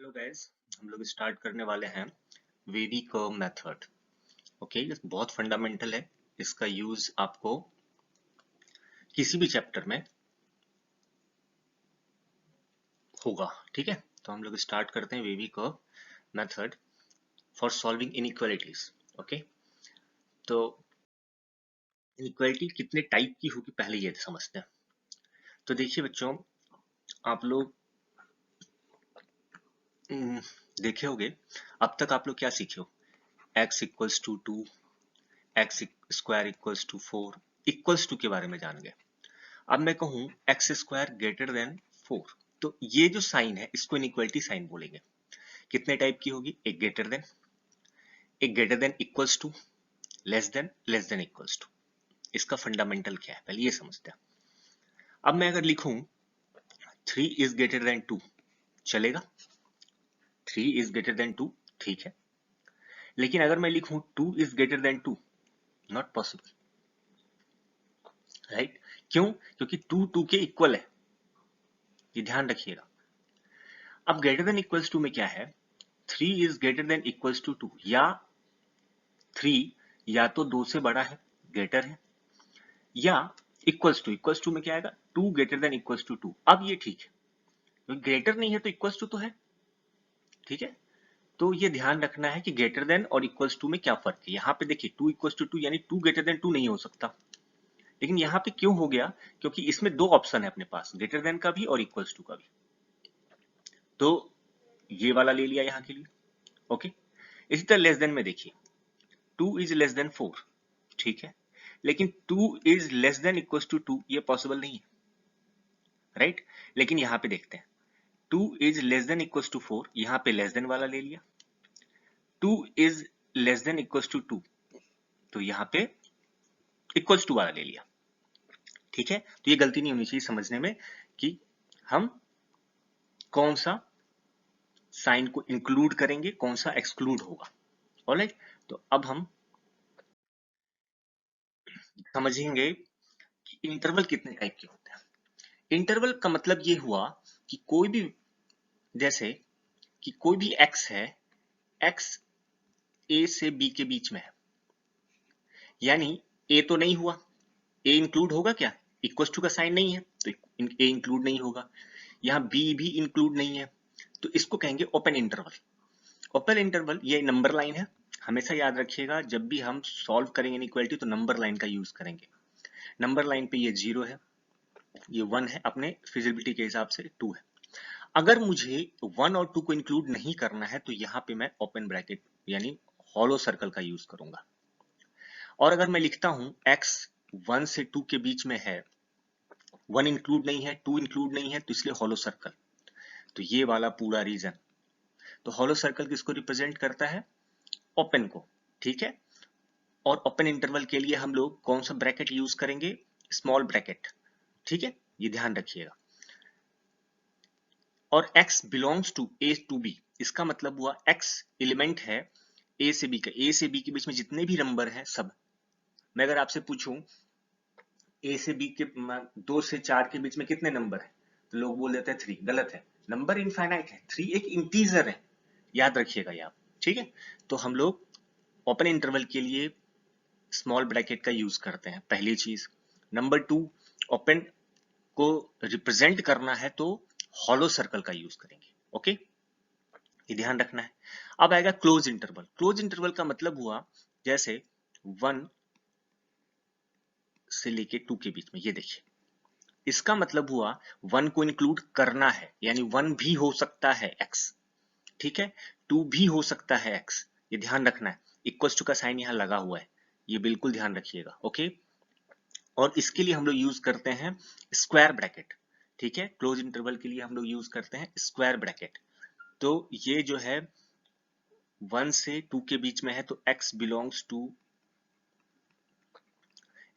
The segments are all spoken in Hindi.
हेलो गाइस, हम लोग स्टार्ट करने वाले हैं वेवी कर्व मेथड। ओके, ये बहुत फंडामेंटल है। इसका यूज आपको किसी भी चैप्टर में होगा। ठीक है, तो हम लोग स्टार्ट करते हैं wavy curve method for solving inequalities. Okay, तो इनइक्वालिटी कितने टाइप की होगी पहले ये समझते हैं। तो देखिए बच्चों, आप लोग देखे होंगे, अब तक आप लोग क्या सीखे हो? x equals to 2, x square equals to 4, equals to के बारे में जान गए। अब मैं कहूं एक्स स्क्वायर ग्रेटर देन 4, तो ये जो साइन है इसको इनइक्वालिटी साइन बोलेंगे। कितने टाइप की होगी? एक greater than equals to, less than equals to. इसका फंडामेंटल क्या है पहले ये समझते हैं। अब मैं अगर लिखूं 3 इज ग्रेटर देन 2, चलेगा? 3 इज ग्रेटर देन 2, ठीक है। लेकिन अगर मैं लिखूं 2 is greater then 2, not possible, right? क्यों? क्योंकि 2 के इक्वल है, ये ध्यान रखिएगा। अब ग्रेटर देन इक्वल्स टू में क्या है? 3 is greater than equals to 2, या 3 या तो 2 से बड़ा है, ग्रेटर है, या इक्वल्स टू में क्या आएगा? 2 ग्रेटर देन इक्वल्स टू 2। अब ये ठीक है, ग्रेटर नहीं है तो इक्वल्स टू तो है, ठीक है। तो ये ध्यान रखना है कि ग्रेटर देन और इक्वल्स टू में क्या फर्क है। यहाँ पे देखिए 2 इक्वल्स टू 2 यानी 2 ग्रेटर देन 2 नहीं हो सकता। लेकिन यहाँ पे क्यों हो गया? क्योंकि इसमें दो ऑप्शन है अपने पास, ग्रेटर देन का भी और इक्वल्स टू का भी। तो ये वाला ले लिया यहाँ के लिए। ओके, इसी तरह लेस देन में देखिए 2 इज लेस देन 4, ठीक है। लेकिन 2 is less than equals to 2 ये पॉसिबल नहीं है, राइट? लेकिन यहाँ पे देखते हैं 2 is less than equals to 4, यहाँ पे लेस देन वाला ले लिया। 2 is less than equals to 2, तो यहाँ पे इक्वल्स टू वाला ले लिया, ठीक है। तो ये गलती नहीं होनी चाहिए समझने में कि हम कौन सा साइन को इंक्लूड करेंगे, कौन सा एक्सक्लूड होगा। ऑलराइट, तो अब हम समझेंगे कि इंटरवल कितने टाइप के होते हैं। इंटरवल का मतलब ये हुआ कि कोई भी, जैसे कि कोई भी x है, x a से b के बीच में है, यानी a तो नहीं हुआ, a इंक्लूड होगा क्या? इक्वल टू का साइन नहीं है तो a इंक्लूड नहीं होगा। यहाँ b भी इंक्लूड नहीं है, तो इसको कहेंगे ओपन इंटरवल। ओपन इंटरवल ये नंबर लाइन है, हमेशा याद रखिएगा जब भी हम सॉल्व करेंगे इनइक्वालिटी तो नंबर लाइन का यूज करेंगे। नंबर लाइन पे ये 0 है, ये 1 है, अपने फिजिबिलिटी के हिसाब से 2 है। अगर मुझे 1 और 2 को इंक्लूड नहीं करना है तो यहाँ पे मैं ओपन ब्रैकेट यानी हॉलो सर्कल का यूज करूंगा। और अगर मैं लिखता हूं x 1 से 2 के बीच में है, 1 इंक्लूड नहीं है, 2 इंक्लूड नहीं है, तो इसलिए हॉलो सर्कल। तो ये वाला पूरा रीजन, तो हॉलो सर्कल किसको रिप्रेजेंट करता है? ओपन को, ठीक है। और ओपन इंटरवल के लिए हम लोग कौन सा ब्रैकेट यूज करेंगे? स्मॉल ब्रैकेट, ठीक है, ये ध्यान रखिएगा। और x belongs to a to b, इसका मतलब हुआ x एलिमेंट है a से b का, a से b के बीच में जितने भी नंबर हैं सब। मैं अगर आपसे पूछूं a से b के 2 से 4 के बीच में कितने नंबर हैं, तो लोग बोल देते हैं 3, गलत है। नंबर इनफाइनाइट है, 3 एक इंटीजर है, याद रखिएगा ये आप, ठीक है। तो हम लोग ओपन इंटरवल के लिए स्मॉल ब्रैकेट का यूज करते हैं, पहली चीज। नंबर 2, ओपन को रिप्रेजेंट करना है तो हॉलो सर्कल का यूज करेंगे। ओके, ये ध्यान रखना है। अब आएगा क्लोज इंटरवल। क्लोज इंटरवल का मतलब हुआ जैसे 1 से लेके 2 के बीच में, ये देखिए, इसका मतलब हुआ 1 को इंक्लूड करना है, यानी 1 भी हो सकता है x, ठीक है, 2 भी हो सकता है x, ये ध्यान रखना है। इक्वल टू का साइन यहां लगा हुआ है, ये बिल्कुल ध्यान रखिएगा। ओके, और इसके लिए हम लोग यूज करते हैं स्क्वायर ब्रैकेट, ठीक है। क्लोज इंटरवल के लिए हम लोग यूज करते हैं स्क्वायर ब्रैकेट। तो ये जो है 1 से 2 के बीच में है तो x बिलोंग्स टू,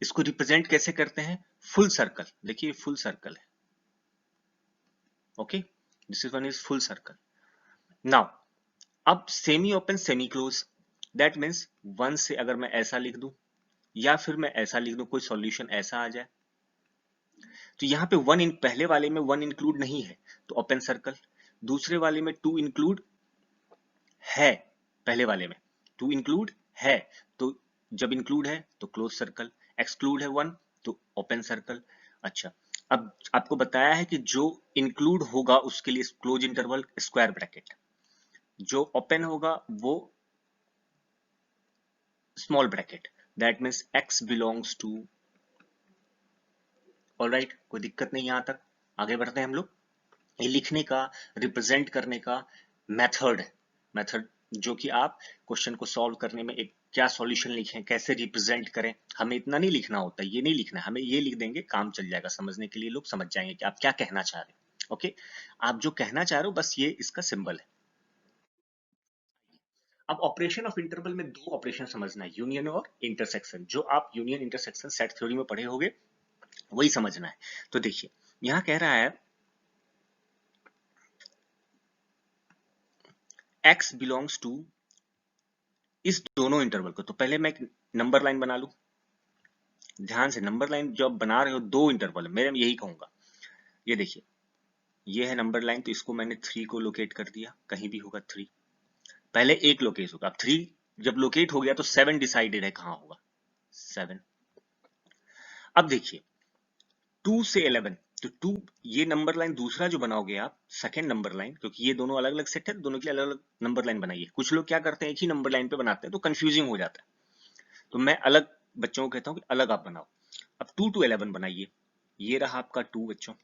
इसको रिप्रेजेंट कैसे करते हैं? फुल सर्कल, देखिए फुल सर्कल है। Okay, this is one is full circle. Now अब semi open semi close, that means 1 से अगर मैं ऐसा लिख दूं या फिर मैं ऐसा लिख दूं, कोई सॉल्यूशन ऐसा आ जाए, तो यहाँ पे 1 इन पहले वाले में 1 इंक्लूड नहीं है तो ओपन सर्कल, दूसरे वाले में 2 इंक्लूड है, पहले वाले में 2 इंक्लूड है, तो जब इंक्लूड है तो क्लोज सर्कल, एक्सक्लूड है 1 तो ओपन सर्कल। अच्छा, अब आपको बताया है कि जो इंक्लूड होगा उसके लिए क्लोज इंटरवल स्क्वायर ब्रैकेट, जो ओपन होगा वो small bracket, that means x belongs to. Alright, कोई दिक्कत नहीं यहां तक, आगे बढ़ते हैं हम लोग। ये लिखने का, रिप्रेजेंट करने का मेथड है, मेथड जो कि आप क्वेश्चन को सॉल्व करने में एक क्या सॉल्यूशन लिखें, कैसे रिप्रेजेंट करें, हमें इतना नहीं लिखना होता, ये नहीं लिखना है, हमें ये लिख देंगे काम चल जाएगा, समझने के लिए लोग समझ जाएंगे कि आप क्या कहना चाह रहे हो। ओके, आप जो कहना चाह रहे हो बस ये इसका सिंबल है। अब ऑपरेशन ऑफ इंटरवल में दो ऑपरेशन समझना है, यूनियन और इंटरसेक्शन, जो आप यूनियन इंटरसेक्शन सेट थ्योरी में पढ़े होंगे वही समझना है। तो देखिए यहां कह रहा है x बिलोंग्स टू इस दोनों इंटरवल को, तो पहले मैं एक नंबर लाइन बना लूं, ध्यान से नंबर लाइन जो आप बना रहे हो दो इंटरवल है, मैं यही कहूंगा। ये देखिए ये है नंबर लाइन, तो इसको मैंने 3 को लोकेट कर दिया, कहीं भी होगा 3, पहले एक लोकेट होगा, अब 3 जब लोकेट हो गया तो 7 डिसाइडेड है कहां होगा, 7। अब देखिए 2 से 11, तो 2 ये नंबर लाइन दूसरा जो बनाओगे आप सेकंड नंबर लाइन, क्योंकि ये दोनों अलग अलग सेट है, दोनों के लिए अलग अलग नंबर लाइन बनाइए। कुछ लोग क्या करते हैं एक ही नंबर लाइन पे बनाते हैं तो कंफ्यूजिंग हो जाता है, तो मैं अलग बच्चों को कहता हूं कि अलग आप बनाओ। अब 2 to 11 बनाइए, ये रहा आपका 2 बच्चों,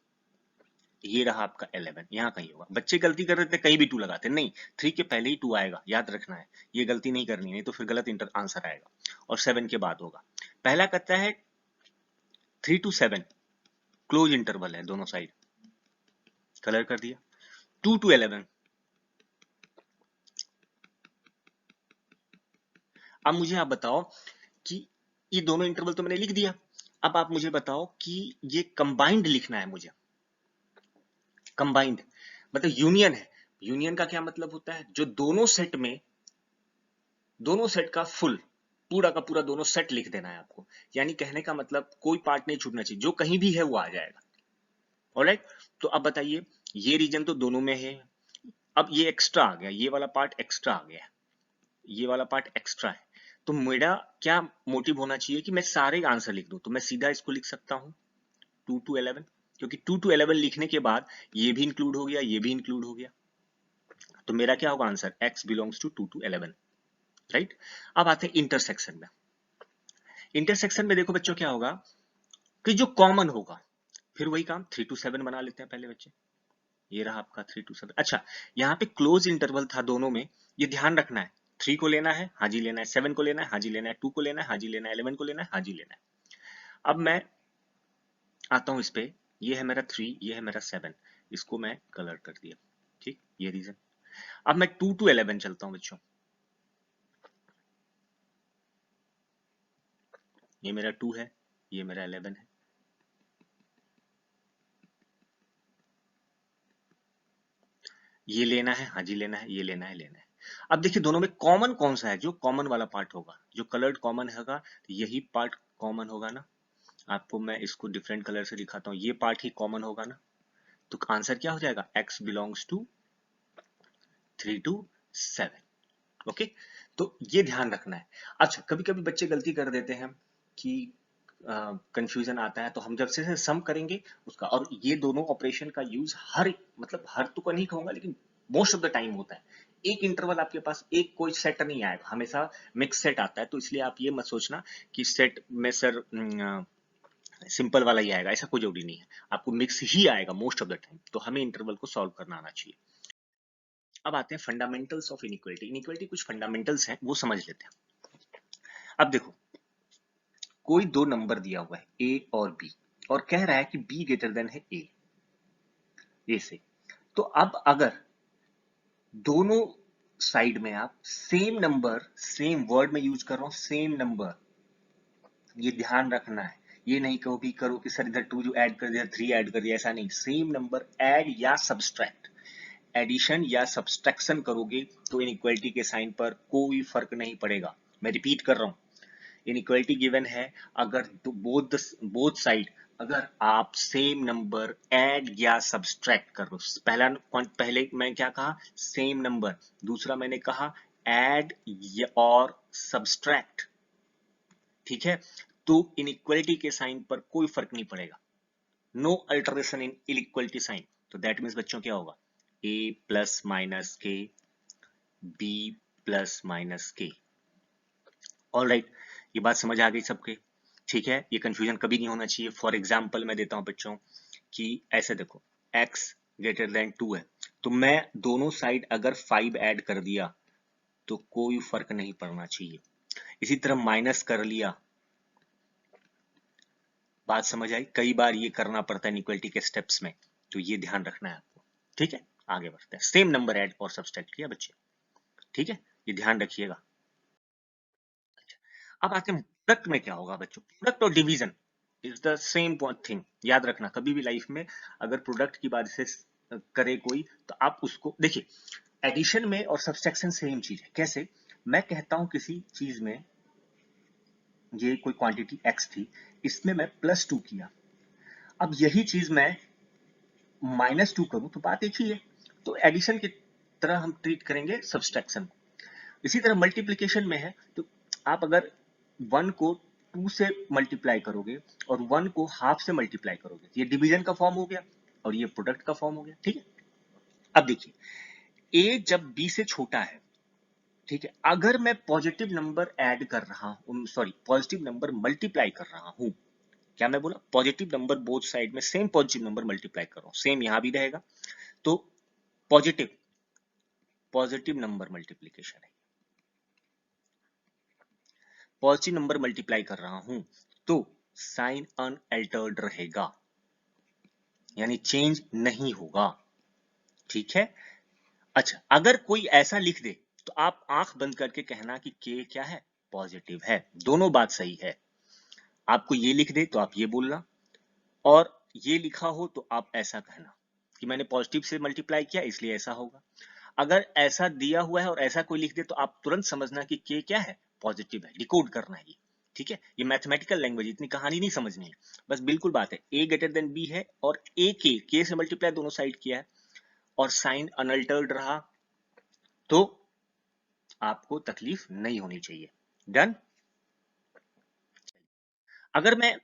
ये रहा आपका 11, यहाँ कहीं होगा। बच्चे गलती कर देते कहीं भी 2 लगाते नहीं, 3 के पहले ही 2 आएगा, याद रखना है, ये गलती नहीं करनी, नहीं तो फिर गलत आंसर आएगा, और 7 के बाद होगा। पहला कहता है 3 to 7 क्लोज इंटरवल है दोनों साइड, कलर कर दिया। 2 to 11, अब मुझे आप बताओ कि ये दोनों इंटरवल तो मैंने लिख दिया, अब आप मुझे बताओ कि ये कंबाइंड लिखना है मुझे, कंबाइंड मतलब यूनियन है। यूनियन का क्या मतलब होता है, जो दोनों सेट में, दोनों सेट का फुल, पूरा का पूरा दोनों सेट लिख देना है आपको, यानी कहने का मतलब कोई पार्ट नहीं छूटना चाहिए, जो कहीं भी है वो आ जाएगा। ऑलराइट, तो अब बताइए ये रीजन तो दोनों में है, अब ये एक्स्ट्रा आ गया, ये वाला पार्ट एक्स्ट्रा आ गया, ये वाला पार्ट एक्स्ट्रा है, तो मेरा क्या मोटिव होना चाहिए कि मैं सारे आंसर लिख दूं, तो मैं सीधा इसको लिख सकता हूं 2 to 11, क्योंकि 2 to 11 लिखने के बाद ये भी इंक्लूड हो गया, ये भी इंक्लूड हो गया, तो मेरा क्या होगा answer, x belongs to 2 to 11। Right, अब आते हैं इंटरसेक्शन में। इंटरसेक्शन में देखो बच्चों क्या होगा कि जो कॉमन होगा, फिर वही काम 3 to 7 बना लेते हैं पहले बच्चे, ये रहा आपका 3 to 7। अच्छा, यहाँ पे क्लोज इंटरवल था दोनों में, ये ध्यान रखना है, 3 को लेना है, हाँ जी लेना है, 7 को लेना है, हाँ जी लेना है, 2 को लेना है, हाँ जी लेना है, 11 को लेना है, हाँ जी लेना है। अब मैं आता हूं इस पे, ये है मेरा 3, ये है मेरा 7, इसको मैं कलर कर दिया, ठीक, ये रीजन। अब मैं 2 to 11 चलता हूं बच्चों, ये मेरा 2 है, ये मेरा 11 है, ये लेना है, हाँ जी लेना है, ये लेना है, लेना है। अब देखिए दोनों में कॉमन कौन सा है, जो कॉमन वाला पार्ट होगा, जो कलर्ड कॉमन होगा, यही पार्ट कॉमन होगा ना। आपको मैं इसको डिफरेंट कलर से दिखाता हूँ, ये पार्ट ही कॉमन होगा ना, तो आंसर क्या हो जाएगा, x belongs to 3 to 7। Okay, तो ये ध्यान रखना है। अच्छा, कभी कभी बच्चे गलती कर देते हैं कि कंफ्यूजन आता है, तो हम जब से सम करेंगे उसका, और ये दोनों ऑपरेशन का यूज हर, मतलब हर तो नहीं कहूंगा लेकिन मोस्ट ऑफ द टाइम होता है। एक इंटरवल आपके पास एक कोई सेट नहीं आएगा, हमेशा मिक्स सेट आता है, तो इसलिए आप ये मत सोचना कि सेट में सर सिंपल वाला ही आएगा, ऐसा कोई जरूरी नहीं है, आपको मिक्स ही आएगा मोस्ट ऑफ द टाइम, तो हमें इंटरवल को सॉल्व करना आना चाहिए। अब आते हैं फंडामेंटल्स ऑफ इनइक्वालिटी। इनइक्वालिटी कुछ फंडामेंटल्स हैं, वो समझ लेते हैं। अब देखो कोई दो नंबर दिया हुआ है a और b, और कह रहा है कि b ग्रेटर देन है a से, तो अब अगर दोनों साइड में आप सेम नंबर, सेम वर्ड में यूज कर रहा हूं, सेम नंबर, ये ध्यान रखना है, ये नहीं कहो भी करो कि सर इधर 2 जो ऐड कर दिया 3 ऐड कर दिया, ऐसा नहीं, सेम नंबर ऐड या सब्सट्रैक्ट, एडिशन या सब्सट्रैक्शन करोगे तो इनइक्वालिटी के साइन पर कोई फर्क नहीं पड़ेगा। मैं रिपीट कर रहा हूं, इनइक्वालिटी गिवन है, अगर बोथ साइड अगर आप सेम नंबर ऐड या सब्सट्रैक्ट कर लो, पहले मैं क्या कहा, सेम नंबर, दूसरा मैंने कहा ऐड और सब्सट्रैक्ट, ठीक है, तो इनइक्वालिटी के साइन पर कोई फर्क नहीं पड़ेगा, no alteration in inequality sign. तो दैट मीन्स बच्चों क्या होगा, a plus minus k, b plus minus k. All right, ये बात समझ आ गई सबके, ठीक है, ये कंफ्यूजन कभी नहीं होना चाहिए। फॉर एग्जाम्पल मैं देता हूं बच्चों कि ऐसे देखो, x ग्रेटर देन 2 है, तो मैं दोनों साइड अगर 5 ऐड कर दिया तो कोई फर्क नहीं पड़ना चाहिए। इसी तरह माइनस कर लिया, बात समझ आई, कई बार ये करना पड़ता है इनइक्वालिटी के स्टेप्स में, तो ये ध्यान रखना है आपको, ठीक है। आगे बढ़ते हैं, सेम नंबर ऐड और सब्सट्रैक्ट किया बच्चे, ठीक है, ये ध्यान रखिएगा। अब आते हैं प्रोडक्ट में क्या होगा बच्चों, प्रोडक्ट और division is the same thing, याद रखना कभी भी लाइफ में अगर प्रोडक्ट की बात से करे कोई, तो आप उसको देखिए, एडिशन में और सब्सट्रैक्शन सेम चीज है। कैसे, मैं कहता हूं किसी चीज में ये कोई क्वांटिटी x थी, इसमें मैं +2 किया, अब यही चीज मैं -2 करूं तो बात एक ही है, तो एडिशन की तरह हम ट्रीट करेंगे सब्सट्रैक्शन को। इसी तरह मल्टीप्लिकेशन में है, तो आप अगर 1 को 2 से मल्टीप्लाई करोगे और 1 को हाफ से मल्टीप्लाई करोगे, ये डिवीजन का फॉर्म हो गया और ये प्रोडक्ट का फॉर्म हो गया, ठीक है। अब देखिए, a जब b से छोटा है, ठीक है, अगर मैं पॉजिटिव नंबर ऐड कर रहा हूं, सॉरी पॉजिटिव नंबर मल्टीप्लाई कर रहा हूं, क्या मैं बोला, पॉजिटिव नंबर बोथ साइड में सेम पॉजिटिव नंबर मल्टीप्लाई कर रहा हूं, सेम यहां भी रहेगा, तो पॉजिटिव पॉजिटिव नंबर मल्टीप्लीकेशन है, पॉजिटिव नंबर मल्टीप्लाई कर रहा हूं तो साइन अनअल्टर्ड रहेगा, यानी चेंज नहीं होगा, ठीक है। अच्छा, अगर कोई ऐसा लिख दे तो आप आंख बंद करके कहना कि के क्या है, पॉजिटिव है, दोनों बात सही है। आपको ये लिख दे तो आप ये बोलना, और ये लिखा हो तो आप ऐसा कहना कि मैंने पॉजिटिव से मल्टीप्लाई किया इसलिए ऐसा होगा। अगर ऐसा दिया हुआ है और ऐसा कोई लिख दे तो आप तुरंत समझना कि के क्या है, पॉजिटिव है, डिकोड करना है ये, ठीक है। ये मैथमेटिकल लैंग्वेज, इतनी कहानी नहीं समझनी है, बस बिल्कुल बात है, ए ग्रेटर देन बी है और ए के से मल्टीप्लाई दोनों साइड किया है और साइन अनअल्टर्ड रहा, तो आपको तकलीफ नहीं होनी चाहिए। डन। अगर मैं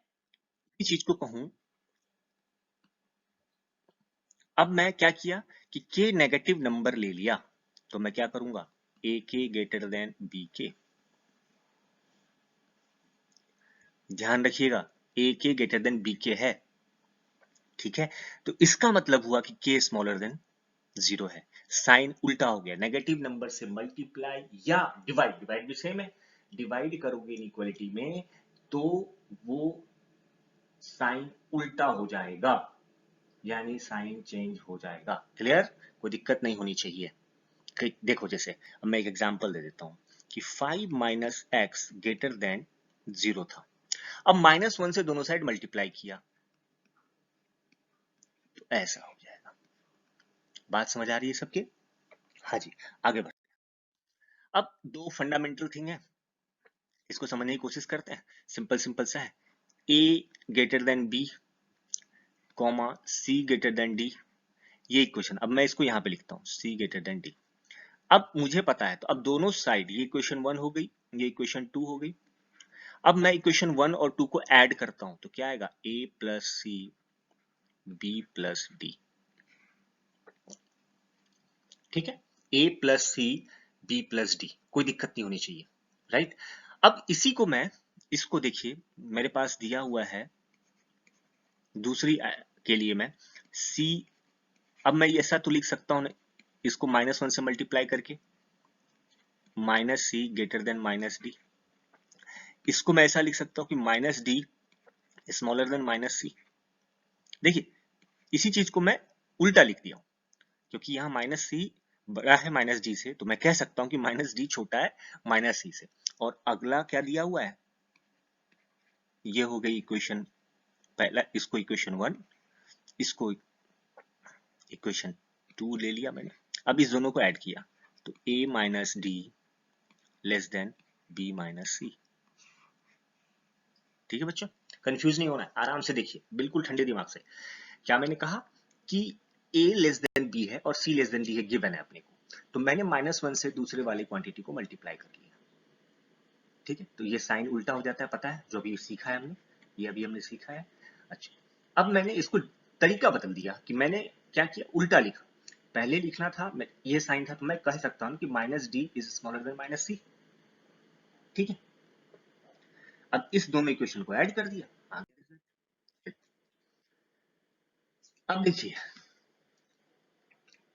इस चीज को कहूं, अब मैं क्या किया कि के नेगेटिव नंबर ले लिया, तो मैं क्या करूंगा, ए के ग्रेटर देन बी के, ध्यान रखिएगा, ए के ग्रेटर देन बी के है, ठीक है। तो इसका मतलब हुआ कि के स्मॉलर देन 0 है, साइन उल्टा हो गया, नेगेटिव नंबर से मल्टीप्लाई या डिवाइड, डिवाइड भी सेम है, डिवाइड करोगे इनइक्वालिटी में तो वो साइन उल्टा हो जाएगा, यानी साइन चेंज हो जाएगा, क्लियर, कोई दिक्कत नहीं होनी चाहिए। देखो जैसे अब मैं एक एग्जांपल दे देता हूं कि 5 माइनस एक्स ग्रेटर देन 0 था, अब -1 से दोनों साइड मल्टीप्लाई किया तो ऐसा हो जाएगा। बात समझ आ रही है सबके, हाँ जी। आगे बढ़, अब दो फंडामेंटल थिंग है, इसको समझने की कोशिश करते हैं, सिंपल सिंपल सा है, ए ग्रेटर देन बी कॉमा सी ग्रेटर देन डी, ये इक्वेशन, अब मैं इसको यहां पे लिखता हूं सी ग्रेटर देन डी। अब मुझे पता है, तो अब दोनों साइड, ये इक्वेशन 1 हो गई, ये इक्वेशन 2 हो गई, अब मैं इक्वेशन 1 और 2 को ऐड करता हूं तो क्या आएगा, a plus c b plus d, ठीक है, a plus c b plus d, कोई दिक्कत नहीं होनी चाहिए, राइट। अब इसी को मैं, इसको देखिए मेरे पास दिया हुआ है दूसरी के लिए मैं c, अब मैं ऐसा तो लिख सकता हूं इसको -1 से मल्टीप्लाई करके, minus c greater than minus d, इसको मैं ऐसा लिख सकता हूं कि minus d smaller than minus c. देखिए, इसी चीज को मैं उल्टा लिख दिया हूं, क्योंकि यहाँ माइनस सी बड़ा है माइनस डी से, तो मैं कह सकता हूं कि माइनस डी छोटा है माइनस सी से, और अगला क्या दिया हुआ है, ये हो गई इक्वेशन पहला, इसको इक्वेशन 1, इसको इक्वेशन 2 ले लिया मैंने, अब इस दोनों को ऐड किया तो a minus d less than b minus c, ठीक है बच्चों। कंफ्यूज नहीं होना है, आराम से देखिए बिल्कुल ठंडे दिमाग से। क्या मैंने कहा कि a लेस देन b है और c लेस देन d है, गिवन है अपने को, तो मैंने -1 से दूसरे वाली क्वांटिटी को मल्टीप्लाई कर लिया। ठीक है, तो ये साइन उल्टा हो जाता है, पता है, जो अभी सीखा है हमने, ये अभी हमने सीखा है। अच्छा, अब मैंने इसको तरीका बदल दिया कि मैंने क्या किया, उल्टा लिखा। पहले लिखना था, ये साइन था, तो मैं कह सकता हूं कि -d is smaller than -c। ठीक है, अब इस दोनों इक्वेशन को ऐड कर दिया, आगे रिजल्ट। अब देखिए,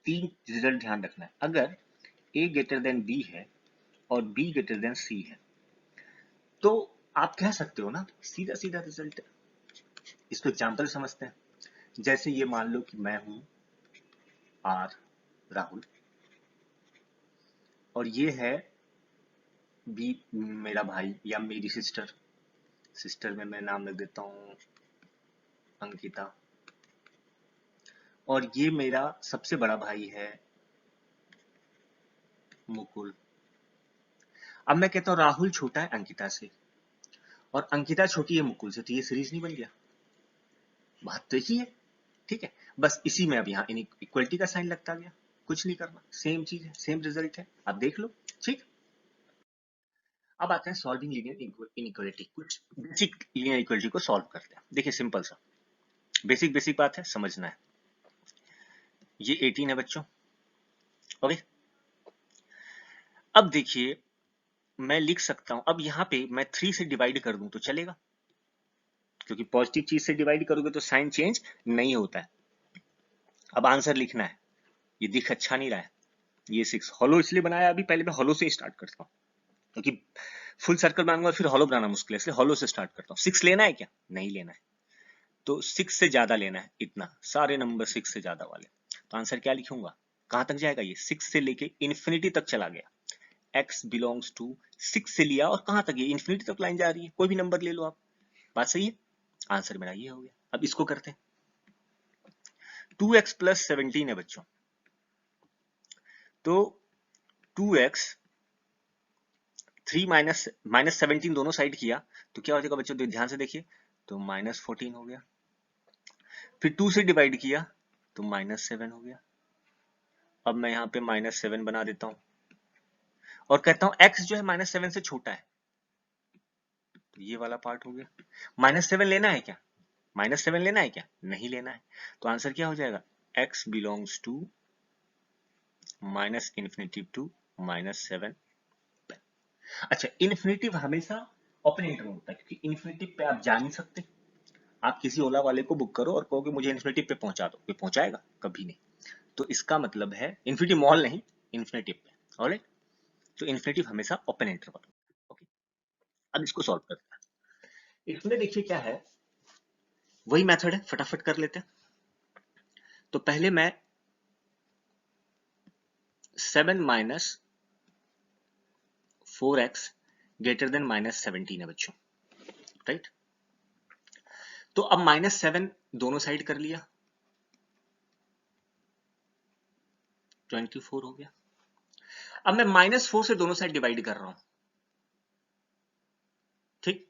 तीन रिजल्ट ध्यान रखना है। अगर a ग्रेटर देन b है और b ग्रेटर देन c है, तो आप कह सकते हो ना, सीधा सीधा रिजल्ट है। इसको एग्जाम्पल समझते हैं। जैसे ये मान लो कि मैं हूं आर राहुल, और ये है बी मेरा भाई या मेरी सिस्टर। सिस्टर में मैं नाम लिख देता हूं अंकिता, और ये मेरा सबसे बड़ा भाई है मुकुल। अब मैं कहता हूं राहुल छोटा है अंकिता से और अंकिता छोटी है मुकुल से, तो ये सीरीज नहीं बन गया? बात तो यही है। ठीक है, बस इसी में अब यहाँ इक्वलिटी का साइन लगता गया, कुछ नहीं करना, सेम चीज है, सेम रिजल्ट है, आप देख लो। ठीक, अब आते हैं सॉल्विंग लीनियर इनइक्वालिटी। कुछ बेसिक लीनियर इक्वालिटी को सॉल्व करते हैं। देखिए सिंपल सा, बेसिक बेसिक बात है, समझना है। ये 18 है बच्चों, ओके। अब देखिए, मैं लिख सकता हूं, अब यहाँ पे मैं 3 से डिवाइड कर दूं तो चलेगा, क्योंकि पॉजिटिव चीज से डिवाइड करोगे तो साइन चेंज नहीं होता है। अब आंसर लिखना है, ये दिख अच्छा नहीं रहा है, ये 6 हॉलो इसलिए बनाया, अभी पहले मैं हॉलो से स्टार्ट करता हूँ, क्योंकि फुल सर्कल बनाऊंगा और फिर हॉलो बनाना मुश्किल है, इसलिए हॉलो से स्टार्ट करता हूँ। 6 लेना है क्या? नहीं लेना है, तो 6 से ज्यादा लेना है, इतना सारे नंबर 6 से ज्यादा वाले। तो आंसर क्या लिखूंगा, कहां तक जाएगा ये, 6 से लेके इन्फिनिटी तक चला गया। x बिलोंग्स टू 6 से लिया और कहां तक, ये इन्फिनिटी तक लाइन जा रही है, कोई भी नंबर ले लो आप। बात सही है, आंसर मेरा ये हो गया। अब इसको करते हैं, 2x प्लस 17 है बच्चों, तो 2x 3 माइनस 17 दोनों साइड किया तो क्या हो जाएगा बच्चों, ध्यान से देखिए, तो -14 हो गया। फिर 2 से डिवाइड किया तो -7 हो गया। अब मैं यहाँ पे -7 बना देता हूं और कहता हूं x जो है -7 से छोटा है, तो ये वाला पार्ट हो गया। -7 लेना है क्या? -7 लेना है क्या? नहीं लेना है, तो आंसर क्या हो जाएगा, x belongs to -minus infinity to -7। अच्छा, इन्फिनिटिव हमेशा ओपोनेंट में होता है, क्योंकि इन्फिनिटिव पे आप जा नहीं सकते। आप किसी ओला वाले को बुक करो और कहो कि मुझे इन्फिनिटिव पे पहुंचा दो, कोई पहुंचाएगा? कभी नहीं। तो इसका मतलब है इन्फिनिटिव मॉल नहीं, इन्फिनिटिव पे। ऑलराइट, तो इन्फिनिटिव हमेशा ओपोनेंट पर होता है। ओके, अब इसको सॉल्व करते हैं। इसमें देखिए क्या है, वही मेथड है, फटाफट कर लेते हैं। तो पहले मैं 7 माइनस 4x ग्रेटर देन -17 है बच्चों, राइट। तो अब -7 दोनों साइड कर लिया, 24 हो गया। अब मैं -4 से दोनों साइड डिवाइड कर रहा हूं, ठीक।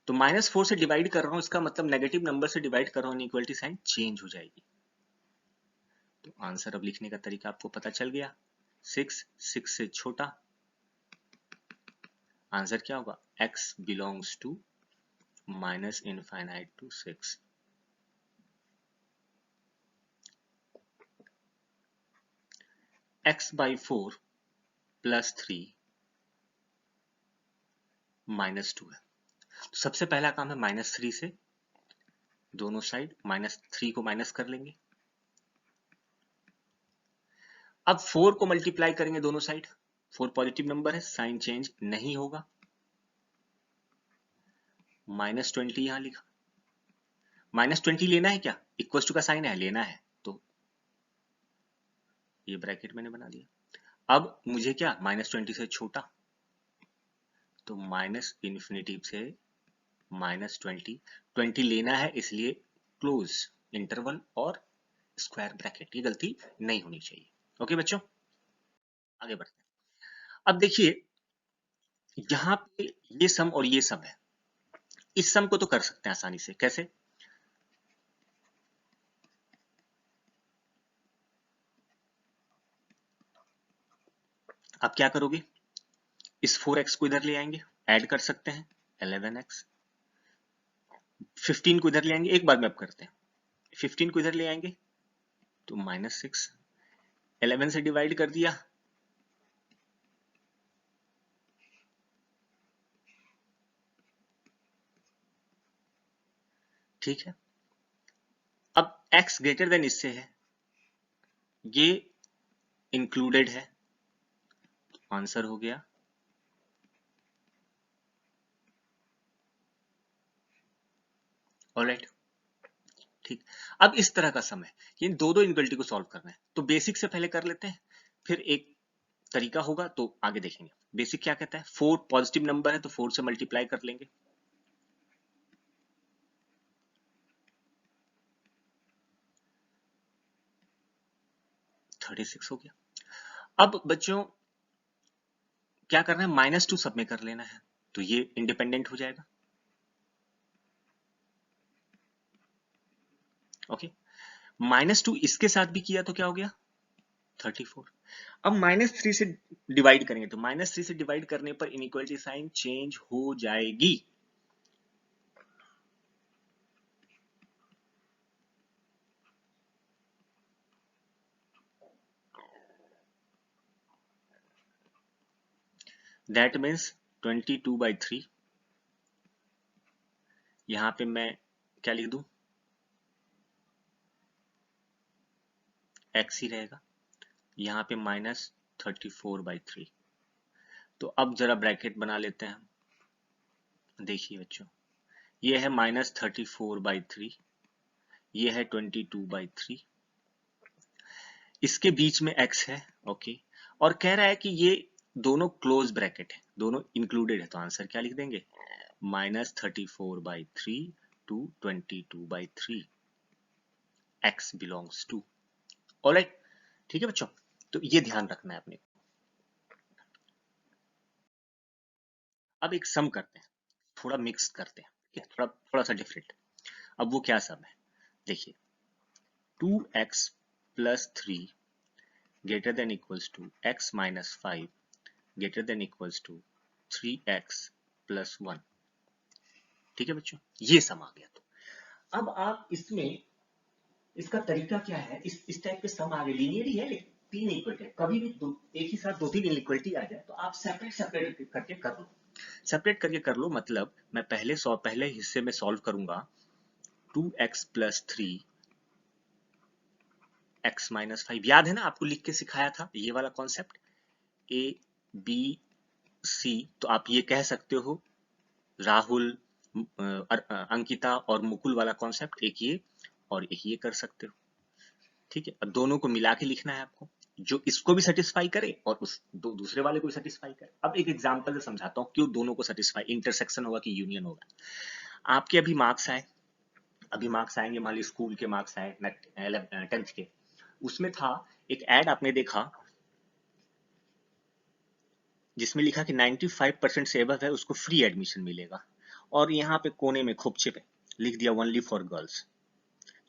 तो -4 से डिवाइड कर रहा हूं, इसका मतलब नेगेटिव नंबर से डिवाइड कर रहा हूं, इक्वलिटी साइन चेंज हो जाएगी। तो आंसर अब लिखने का तरीका आपको पता चल गया, 6 से छोटा। आंसर क्या होगा, x belongs to -minus infinite to 6। x by 4 plus 3 -2 है। तो सबसे पहला काम है -3 से दोनों साइड -3 को माइनस कर लेंगे। अब 4 को मल्टीप्लाई करेंगे दोनों साइड, 4 पॉजिटिव नंबर है, साइन चेंज नहीं होगा। -20 यहां लिखा, -20 लेना है क्या, इक्वल टू का साइन है, लेना है, तो ये ब्रैकेट मैंने बना दिया। अब मुझे क्या, -20 से छोटा, तो -इन्फिनिटी से -20 लेना है, इसलिए क्लोज इंटरवल और स्क्वायर ब्रैकेट, ये गलती नहीं होनी चाहिए। ओके बच्चों, आगे बढ़ते हैं। अब देखिए, यहां पे ये सम और ये सम है, इस सम को तो कर सकते हैं आसानी से, कैसे? आप क्या करोगे, इस 4x को इधर ले आएंगे, ऐड कर सकते हैं 11x, 15 को इधर ले आएंगे, एक बार में अब करते हैं, 15 को इधर ले आएंगे तो -6, 11 से डिवाइड कर दिया, ठीक है। अब x ग्रेटर देन इससे है, ये इंक्लूडेड है, तो आंसर हो गया ऑलराइट, ठीक। अब इस तरह का सम है, ये दो दो इनइक्वालिटी को सॉल्व करना है, तो बेसिक से पहले कर लेते हैं, फिर एक तरीका होगा तो आगे देखेंगे। बेसिक क्या कहता है, 4 पॉजिटिव नंबर है तो 4 से मल्टीप्लाई कर लेंगे, -36 हो गया। अब बच्चों क्या करना है, -2 सब में कर लेना है, तो ये इंडिपेंडेंट हो जाएगा, ओके। -2 इसके साथ भी किया तो क्या हो गया 34। अब -3 से डिवाइड करेंगे, तो -3 से डिवाइड करने पर इनइक्वालिटी साइन चेंज हो जाएगी, दैट मीन्स 22/3, यहां पे मैं क्या लिख दूं, x ही रहेगा, यहां पे -34/3। तो अब जरा ब्रैकेट बना लेते हैं, देखिए बच्चों, ये है -34/3, ये है 22/3, इसके बीच में x है, ओके। और कह रहा है कि ये दोनों क्लोज ब्रैकेट है, दोनों इंक्लूडेड है, तो आंसर क्या लिख देंगे, -34/3 to 22/3, x belongs to, alright, ठीक है बच्चों, तो ये ध्यान रखना है अपने। अब एक सम करते हैं, थोड़ा मिक्स करते हैं, ठीक है, थोड़ा थोड़ा सा डिफरेंट। अब वो क्या सम है, देखिए 2x + 3 greater than equals to x - 5 greater than equals to 3x + 1, ठीक है बच्चों, ये सम आ गया। तो अब आप इसमें, इसका तरीका क्या है, इस टाइप के सम आ गए, लीनियर ही है लेकिन तीन इक्वलिटी, कभी भी एक ही साथ दो तीन इक्वलिटी आ जाए तो आप सेपरेट सेपरेट करके कर लो, सेपरेट करके कर लो, मतलब मैं पहले हिस्से में सॉल्व करूंगा, 2x + 3 x - 5, याद है ना, आपको लिख के सिखाया था ये वाला कॉन्सेप्ट, A B C, तो आप ये कह सकते हो राहुल, अंकिता और मुकुल वाला कॉन्सेप्ट, एक ये और एक ये कर सकते हो, ठीक है। अब दोनों को मिला के लिखना है आपको, जो इसको भी सेटिस्फाई करे और उस दूसरे वाले को भी सेटिस्फाई करे। अब एक एग्जांपल से समझाता हूँ क्यों दोनों को सेटिस्फाई, इंटरसेक्शन होगा कि यूनियन होगा। आपके अभी मार्क्स आए, अभी मार्क्स आएंगे, मान ली स्कूल के मार्क्स आए 10th के, उसमें था एक ऐड आपने देखा जिसमें लिखा कि 95% से एबव है उसको फ्री एडमिशन मिलेगा, और यहाँ पे कोने में खोपचे पे लिख दिया ओनली फॉर गर्ल्स,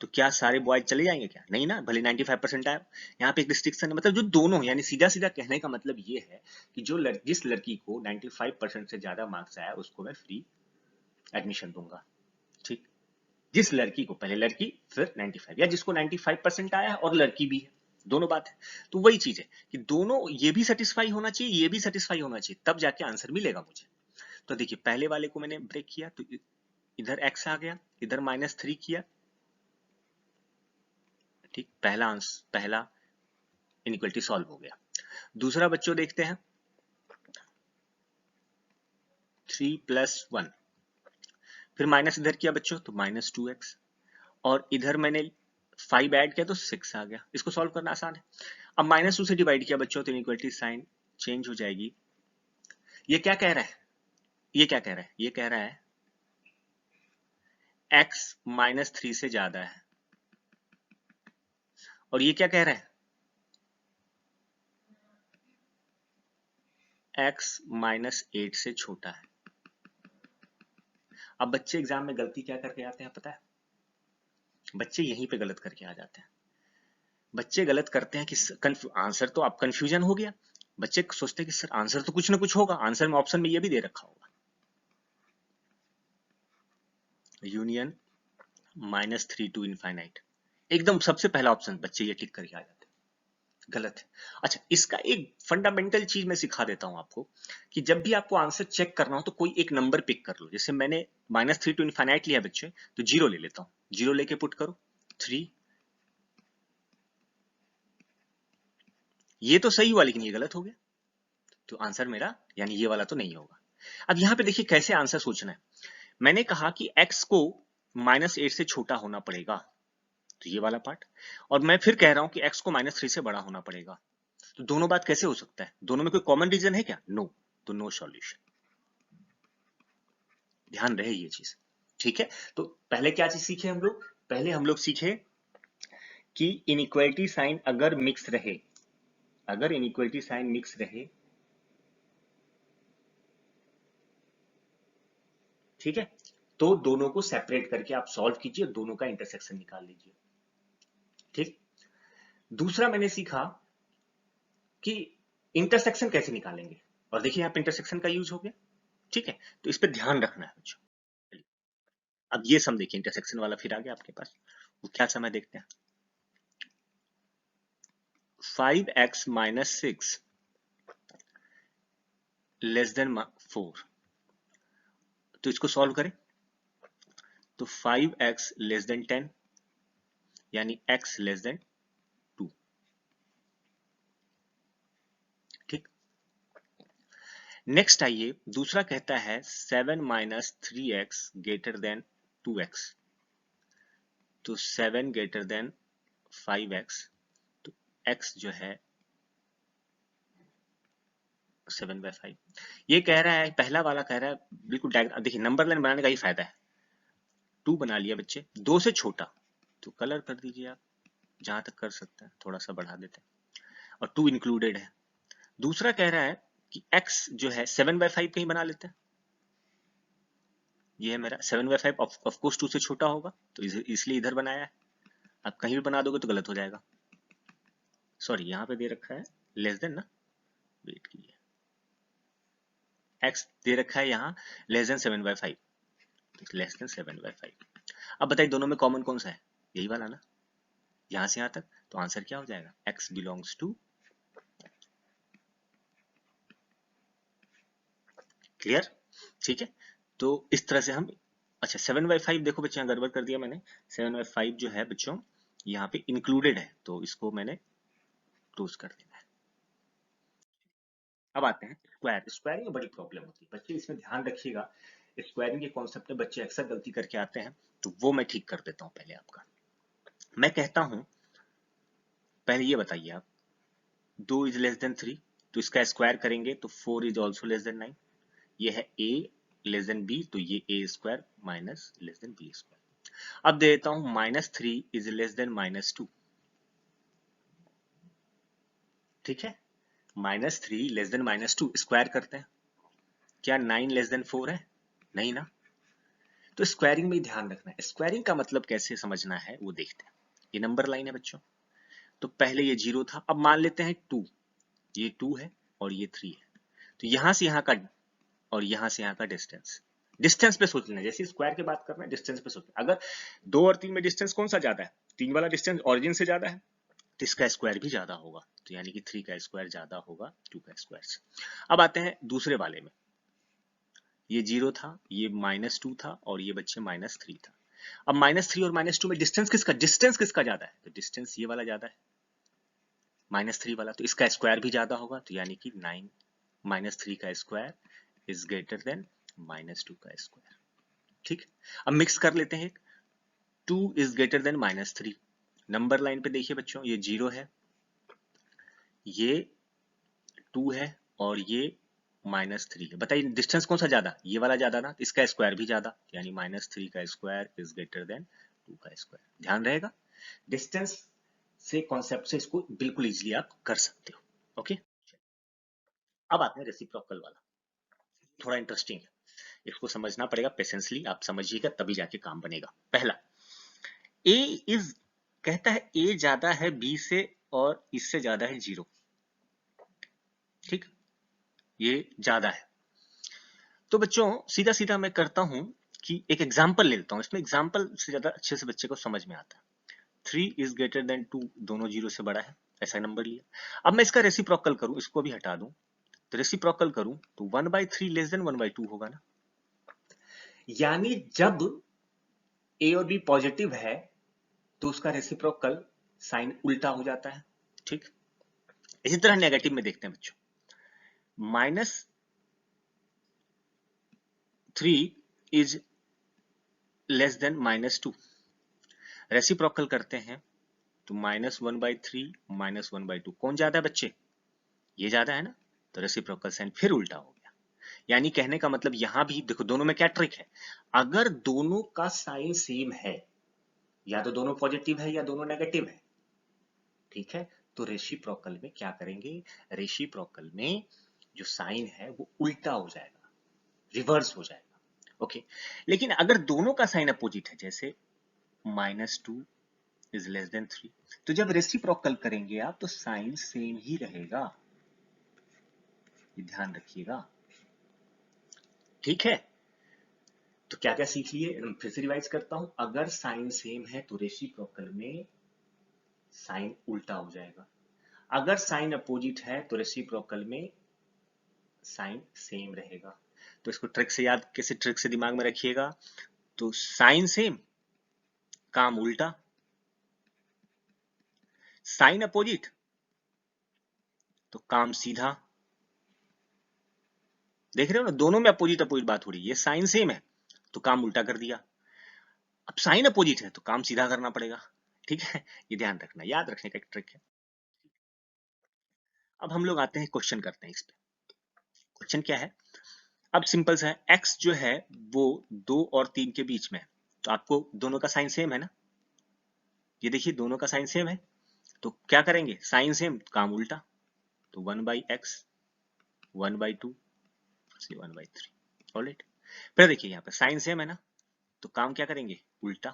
तो क्या सारे बॉयज चले जाएंगे, क्या नहीं ना, भले 95% आए, यहाँ पे एक रिस्ट्रिक्शन है, मतलब जो दोनों, यानी सीधा सीधा कहने का मतलब ये है कि जो जिस लड़की को 95% से ज्यादा मार्क्स आया उसको मैं फ्री एडमिशन दूंगा, ठीक। जिस लड़की को, पहले लड़की फिर 95, या जिसको 95% आया है और लड़की भी है, दोनों बात है। तो वही चीज है कि दोनों, ये भी सेटिस्फाई होना चाहिए, ये भी सेटिस्फाई होना चाहिए, तब जाके आंसर मिलेगा मुझे। तो देखिए पहले वाले को मैंने ब्रेक किया तो इधर x आ गया, इधर -3 किया, ठीक, पहला इनइक्वालिटी सॉल्व हो गया। दूसरा बच्चों देखते हैं, 3 + 1, फिर माइनस इधर किया बच्चों तो -2x, और इधर मैंने 5 ऐड किया तो 6 आ गया, इसको सॉल्व करना आसान है। अब -2 से डिवाइड किया बच्चों तो इनइक्वालिटी साइन चेंज हो जाएगी। ये क्या कह रहा है, ये क्या कह रहा है, ये कह रहा है x -3 से ज्यादा है, और ये क्या कह रहा है, x -8 से छोटा है। अब बच्चे एग्जाम में गलती क्या करके आते हैं पता है? बच्चे यहीं पे गलत करके आ जाते हैं। बच्चे गलत करते हैं कि आंसर तो आप कंफ्यूजन हो गया, बच्चे सोचते हैं कि सर आंसर तो कुछ ना कुछ होगा, आंसर में ऑप्शन में ये भी दे रखा होगा, यूनियन -3 टू इनफाइनाइट, एकदम सबसे पहला ऑप्शन बच्चे ये टिक करके आ जाते हैं, गलत है। अच्छा, इसका एक फंडामेंटल चीज मैं सिखा देता हूं आपको कि जब भी आपको आंसर चेक करना हो तो कोई एक नंबर पिक कर लो। जैसे मैंने -3 टू इनफाइनाइट लिया बच्चे, तो 0 ले लेता हूं, 0 लेके पुट करो 3, ये तो सही हुआ लेकिन ये गलत हो गया, तो आंसर मेरा यानी ये वाला तो नहीं होगा। अब यहां पे देखिए कैसे आंसर सोचना है। मैंने कहा कि x को -8 से छोटा होना पड़ेगा, तो ये वाला पार्ट, और मैं फिर कह रहा हूं कि x को -3 से बड़ा होना पड़ेगा, तो दोनों बात कैसे हो सकता है? दोनों में कोई कॉमन रीजन है क्या? नो, तो नो सॉल्यूशन। ध्यान रहे ये चीज, ठीक है। तो पहले क्या चीज सीखे हम लोग? पहले हम लोग सीखे कि इनइक्वालिटी साइन अगर मिक्स रहे, अगर इनइक्वालिटी साइन मिक्स रहे, ठीक है, तो दोनों को सेपरेट करके आप सॉल्व कीजिए, दोनों का इंटरसेक्शन निकाल लीजिए, ठीक। दूसरा मैंने सीखा कि इंटरसेक्शन कैसे निकालेंगे, और देखिए यहाँ पे इंटरसेक्शन का यूज हो गया, ठीक है, तो इस पे ध्यान रखना है बच्चों। अब ये सम देखिए, इंटरसेक्शन वाला फिर आ गया आपके पास, वो क्या समय देखते हैं। 5x - 6 <4, तो इसको सॉल्व करें, तो 5x <10 यानी x <2, ठीक। नेक्स्ट आइए, दूसरा कहता है 7 - 3x > 2x, तो 7 > 5x, तो x जो है 7/5। ये कह रहा है, पहला वाला कह रहा है बिल्कुल देखिए नंबर लाइन बनाने का ही फायदा है। 2 बना लिया बच्चे, 2 से छोटा, तो कलर कर दीजिए आप, जहां तक कर सकते हैं, थोड़ा सा बढ़ा देते हैं, और 2 इंक्लूडेड है। दूसरा कह रहा है कि x जो है 7/5 कहीं बना लेते हैं, ये है मेरा 7/5, ऑफ कोर्स 2 से छोटा होगा, तो इसलिए इधर बनाया है। आप कहीं भी बना दोगे तो गलत हो जाएगा, सॉरी यहाँ पे दे रखा है लेस देन ना, वेट कीजिए, x दे रखा है यहाँ <7/5, <7/5। अब बताइए दोनों में कॉमन कौन सा है? यही वाला ना, यहां से यहां तक, तो आंसर क्या हो जाएगा? x बिलोंग्स टू, क्लियर, ठीक है। तो इस तरह से हम, अच्छा 7/5 देखो बच्चे यहाँ गड़बड़ कर दिया मैंने, 7/5 जो है बच्चों यहाँ पे इंक्लूडेड है, तो इसको मैंने क्लोज कर देना है। अब आते हैं स्क्वायर। स्क्वायरिंग में बड़ी प्रॉब्लम होती है बच्चे, इसमें ध्यान रखिएगा, स्क्वायरिंग के कॉन्सेप्ट में बच्चे अक्सर गलती करके आते हैं, तो वो मैं ठीक कर देता हूँ पहले आपका। मैं कहता हूँ पहले ये बताइए आप, 2 इज लेस देन 3, तो इसका स्क्वायर करेंगे तो 4 इज ऑल्सो लेस देन 9, ये है a लेस देन b, तो ये a square minus less than b square. अब दे देता हूं -3 इज लेस देन -2, ठीक है, -3 लेस देन -2, स्क्वायर करते हैं, क्या 9 लेस देन 4 है? नहीं ना। तो स्क्वायरिंग में ध्यान रखना है, स्क्वायरिंग का मतलब कैसे समझना है वो देखते हैं। ये नंबर लाइन है बच्चों, तो पहले ये 0 था, अब मान लेते हैं 2, ये 2 है और ये 3 है, तो यहां से यहां का और यहां से यहां का डिस्टेंस, डिस्टेंस पे सोच लेना, जैसे स्क्वायर की बात कर रहे हैं डिस्टेंस पे सोचना। अगर 2 और 3 में डिस्टेंस कौन सा ज्यादा है? 3 वाला डिस्टेंस ओरिजिन से ज्यादा है, तो इसका स्क्वायर भी ज्यादा होगा, तो यानी कि 3 का स्क्वायर ज्यादा होगा 2 का स्क्वायर से। अब आते हैं दूसरे वाले में, ये 0 था, ये -2 था और ये बच्चे -3 था। अब -3 और -2 में डिस्टेंस किसका ज्यादा है? तो डिस्टेंस ये वाला ज्यादा है, -3 वाला, तो इसका स्क्वायर भी ज्यादा होगा, तो यानी कि 9 -3 का स्क्वायर इज ग्रेटर देन -2 का स्क्वायर, ठीक। अब मिक्स कर लेते हैं, 2 is greater then -3, number line पे देखिए बच्चों, ये 0 है, ये 2 है और ये -3 है। बताइए डिस्टेंस कौन सा ज्यादा? ये वाला ज्यादा ना, इसका स्क्वायर भी ज्यादा, यानी -3 का स्क्वायर इज ग्रेटर देन 2 का स्क्वायर। ध्यान रहेगा, डिस्टेंस से कॉन्सेप्ट से इसको बिल्कुल इजीली आप कर सकते हो, ओके। अब आते हैं रेसिप्रोकल वाला, थोड़ा इंटरेस्टिंग है। इसको समझना पड़ेगा पेशेंसली, आप समझिएगा तभी जाके काम बनेगा। पहला, ए इज कहता है ए ज्यादा है बी से और इससे ज्यादा है 0। ठीक, ये ज्यादा है। तो बच्चों सीधा सीधा मैं करता हूं कि एक एग्जाम्पल ले लेता हूं, इसमें एग्जाम्पल से ज्यादा अच्छे से बच्चे को समझ में आता है। 3 इज ग्रेटर देन 2, दोनों 0 से बड़ा है, ऐसा नंबर लिया। अब मैं इसका रेसिप्रोकल करूं, इसको भी हटा दूं, तो रेसिप्रोकल करूं तो 1/3 लेस देन 1/2 होगा ना। यानी जब ए और बी पॉजिटिव है तो उसका रेसिप्रोकल साइन उल्टा हो जाता है। ठीक, इसी तरह नेगेटिव में देखते हैं बच्चों, -3 इज लेस देन -2, रेसिप्रोकल करते हैं तो -1/3 -1/2, कौन ज्यादा है बच्चे, ये ज्यादा है ना, तो रेसिप्रोकल साइन फिर उल्टा हो गया। यानी कहने का मतलब यहां भी देखो दोनों में क्या ट्रिक है, अगर दोनों का साइन सेम है, या तो दोनों पॉजिटिव है या दोनों नेगेटिव है, ठीक है, तो रेसिप्रोकल में क्या करेंगे, रेसिप्रोकल में जो साइन है वो उल्टा हो जाएगा, रिवर्स हो जाएगा। ओके, लेकिन अगर दोनों का साइन अपोजिट है, जैसे -2 इज लेस देन 3, तो जब रेसिप्रोकल करेंगे आप तो साइन सेम ही रहेगा, ये ध्यान रखिएगा। ठीक है, तो क्या क्या सीख लिए, फिर से रिवाइज करता हूं, अगर साइन सेम है तो रेसिप्रोकल में साइन उल्टा हो जाएगा, अगर साइन अपोजिट है तो रेसिप्रोकल में साइन सेम रहेगा। तो इसको ट्रिक से याद, कैसे ट्रिक से दिमाग में रखिएगा, तो साइन सेम काम उल्टा, साइन अपोजिट तो काम सीधा। देख रहे हो ना, दोनों में अपोजिट अपोजिट बात हो रही है, ये साइन सेम है तो काम उल्टा कर दिया, अब साइन अपोजिट है तो काम सीधा करना पड़ेगा। ठीक है, ये ध्यान रखना, याद रखने का एक ट्रिक है। अब हम लोग आते हैं क्वेश्चन करते हैं इस पे। क्वेश्चन क्या है, अब सिंपल सा है, x जो है वो 2 और 3 के बीच में है, तो आपको दोनों का साइन सेम है ना, ये देखिए दोनों का साइन सेम है, तो क्या करेंगे, साइन सेम काम उल्टा, तो 1/x 1/2 से 1/3। ऑलराइट, फिर देखिए यहाँ पे साइन सेम है ना, तो काम क्या करेंगे, उल्टा।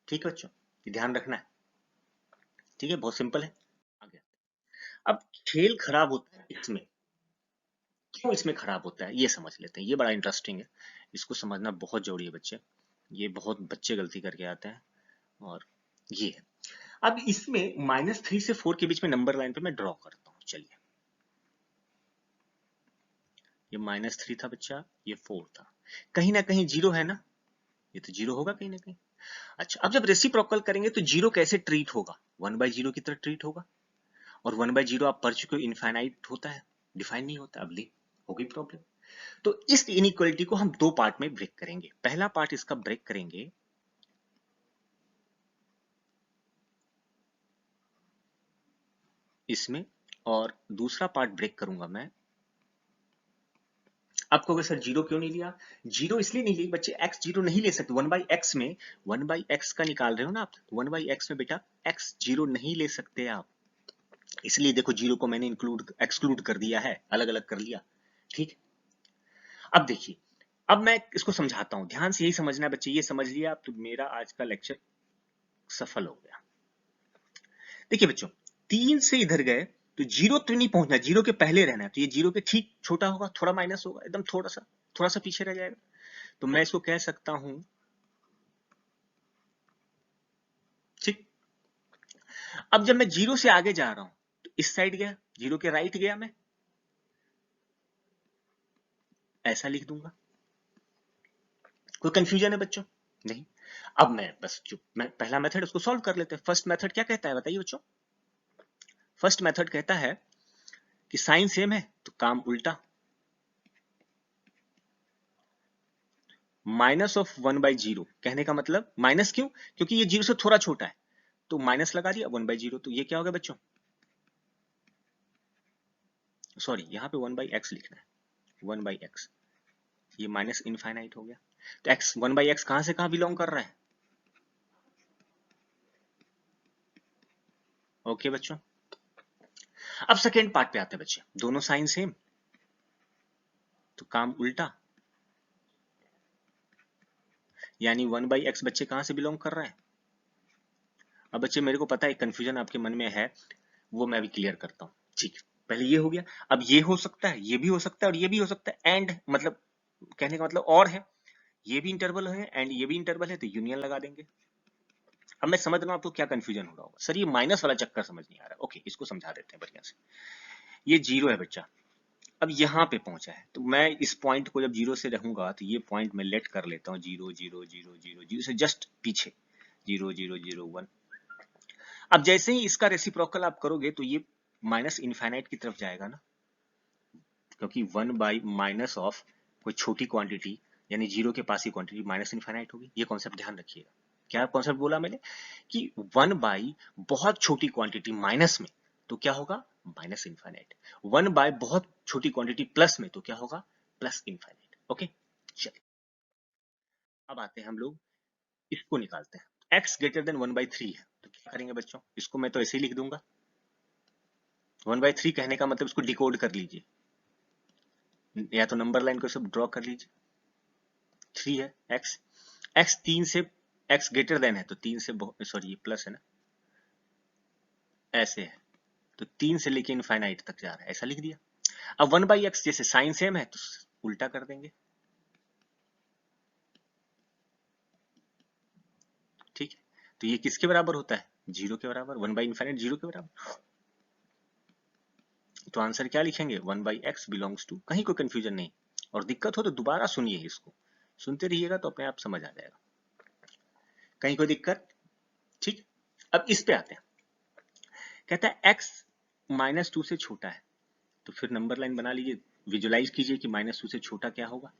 ठीक है बच्चों, ये ध्यान रखना है। ठीक है, बहुत सिंपल है। आगे अब खेल खराब होता है इसमें, क्यों इसमें खराब होता है ये समझ लेते हैं, ये बड़ा इंटरेस्टिंग है, इसको समझना बहुत जरूरी है बच्चे, ये बहुत बच्चे गलती करके आते हैं। और ये है, अब इसमें -3 से 4 के बीच में नंबर लाइन पे मैं ड्रॉ करता हूं, चलिए, ये -3 था बच्चा, ये 4 था, कहीं ना कहीं 0 है ना, ये तो 0 होगा कहीं ना कहीं। अच्छा, अब जब रेसिप्रोकल करेंगे तो 0 कैसे ट्रीट होगा, 1/0 की तरह ट्रीट होगा, और 1/0 आप पढ़ चुके हो इनफाइनाइट होता है, डिफाइन नहीं होता, अब होगी प्रॉब्लम। तो इस इनइक्वालिटी को हम दो पार्ट में ब्रेक करेंगे, पहला पार्ट इसका ब्रेक करेंगे इसमें, और दूसरा पार्ट ब्रेक करूंगा मैं, आप कहोगे सर 0 क्यों नहीं लिया, 0 इसलिए नहीं ली बच्चे, x 0 नहीं ले सकते, 1/x में 1/x का निकाल रहे हो ना आप, 1/x में बेटा x 0 नहीं ले सकते आप, इसलिए देखो 0 को मैंने इंक्लूड एक्सक्लूड कर दिया है, अलग अलग कर लिया। ठीक, अब देखिए, अब मैं इसको समझाता हूं, ध्यान से यही समझना है बच्चे, ये समझ लिया आप तो मेरा आज का लेक्चर सफल हो गया। देखिए बच्चों, 3 से इधर गए तो 0 तो नहीं पहुंचना, 0 के पहले रहना है, तो ये 0 के ठीक छोटा होगा, थोड़ा माइनस होगा, एकदम थोड़ा सा पीछे रह जाएगा, तो मैं इसको कह सकता हूं, ठीक। अब जब मैं 0 से आगे जा रहा हूं तो इस साइड गया, 0 के राइट गया, मैं ऐसा लिख दूंगा, कोई कंफ्यूजन है बच्चों, नहीं। अब मैं बस जो मैं पहला मेथड उसको सॉल्व कर लेते हैं। फर्स्ट मेथड क्या कहता है बताइए बच्चों, फर्स्ट मेथड कहता है कि साइन सेम है तो काम उल्टा, -(1/0) कहने का मतलब माइनस क्यों, क्योंकि ये 0 से थोड़ा छोटा है, तो माइनस लगा दिया 1/0, तो ये क्या होगा बच्चों, सॉरी यहाँ पे 1/x लिखना है, 1/x, ये माइनस इनफाइनाइट हो गया, तो x 1/x कहां से कहां बिलोंग कर रहा है। ओके बच्चों, अब सेकेंड पार्ट पे आते हैं बच्चे, दोनों साइन सेम तो काम उल्टा, यानी 1/x बच्चे कहां से बिलोंग कर रहे हैं। अब बच्चे मेरे को पता है कंफ्यूजन आपके मन में है, वो मैं अभी क्लियर करता हूँ। ठीक, पहले ये हो गया, अब ये हो सकता है, ये भी हो सकता है और ये भी हो सकता है, एंड मतलब कहने का मतलब और है, ये भी इंटरवल है एंड ये भी इंटरवल है, तो यूनियन लगा देंगे। अब मैं समझ रहा हूं आपको क्या कंफ्यूजन हो रहा होगा, सर ये माइनस वाला चक्कर समझ नहीं आ रहा। ओके, इसको समझा देते हैं बढ़िया से। ये 0 है बच्चा, अब यहाँ पे पहुंचा है, तो मैं इस पॉइंट को जब 0 से रहूंगा तो ये पॉइंट मैं लेट कर लेता हूँ 0 0 0 0 0 से जस्ट पीछे 0 0 0 1। अब जैसे ही इसका रेसिप्रोकल आप करोगे तो ये माइनस इनफाइनाइट की तरफ जाएगा ना, क्योंकि 1/- ऑफ कोई छोटी क्वांटिटी यानी 0 के पास ही क्वांटिटी माइनस इनफाइनाइट होगी। ये कॉन्सेप्ट ध्यान रखिएगा। क्या कॉन्सेप्ट बोला मैंने कि 1/- बहुत छोटी क्वांटिटी माइनस में तो क्या होगा, माइनस इनफाइनाइट। 1/- बहुत छोटी क्वांटिटी प्लस में तो क्या होगा, प्लस इनफाइनाइट। ओके, चलिए अब आते हैं हम लोग, इसको निकालते हैं। x ग्रेटर देन 1/3 है तो क्या करेंगे बच्चों, इसको मैं तो ऐसे ही लिख दूंगा। 1/3 कहने का मतलब इसको डिकोड कर लीजिए, या तो नंबर लाइन को सब ड्रॉ कर लीजिए। 3 है x, x 3 से, x ग्रेटर देन है तो 3 से, सॉरी ये प्लस है ना, ऐसे है तो 3 से लेके इनफाइनाइट तक जा रहा है, ऐसा लिख दिया। अब 1/x जैसे साइन सेम है तो उल्टा कर देंगे। ठीक है, तो ये किसके बराबर होता है, 0 के बराबर। 1/∞ 0 के बराबर, तो आंसर क्या लिखेंगे, 1/x बिलोंग्स टू, कहीं कोई कंफ्यूजन नहीं। और दिक्कत हो तो दोबारा सुनिए, इसको सुनते रहिएगा तो अपने आप समझ आ जाएगा, कहीं कोई दिक्कत। ठीक, अब इस पे आते हैं। कहता है x -2 से छोटा है, तो फिर नंबर लाइन बना लीजिए, विजुलाइज कीजिए कि -2 से छोटा क्या होगा,